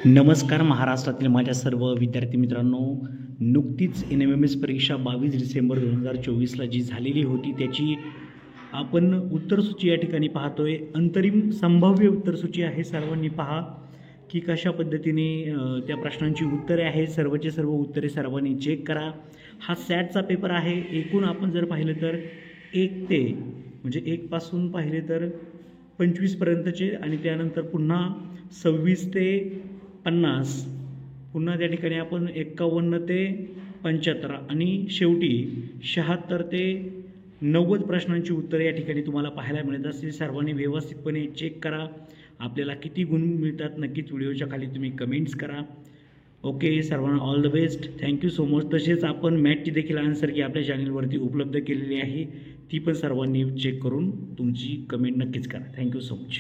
नमस्कार महाराष्ट्रातील माझ्या सर्व विद्यार्थी मित्रांनो, नुकतीच NMMS परीक्षा 22 डिसेंबर 2024ला जी झालेली होती त्याची आपण उत्तरसूची या ठिकाणी पाहतोय। अंतरिम संभाव्य उत्तरसूची आहे, सर्वांनी पहा की कशा पद्धतीने त्या प्रश्नांची उत्तरे आहेत। सर्वचे सर्व उत्तरे सर्वांनी चेक करा। हा सॅटचा पेपर आहे। एकूण आपण जर पाहिलं तर 1 ते म्हणजे 1 पासून पाहिले तर 25 पर्यंतचे आणि त्यानंतर पुन्हा 26 ते 50, पुन्हा त्या ठिकाणी आपण 51 ते 75 आणि शेवटी 76 ते 90 प्रश्नांची उत्तरे या ठिकाणी तुम्हाला पाहायला मिळत असतील। सर्वांनी व्यवस्थितपणे चेक करा। आपल्याला किती गुण मिळतात नक्कीच व्हिडिओच्या खाली तुम्ही कमेंट्स करा। ओके, सर्वांना all the best, thank you so much. तसेच आपण मॅथची देखील आन्सर की आपल्या चॅनलवरती उपलब्ध केलेली आहे, ती पण सर्वांनी चेक करून तुमची कमेंट नक्कीच करा। Thank you so much.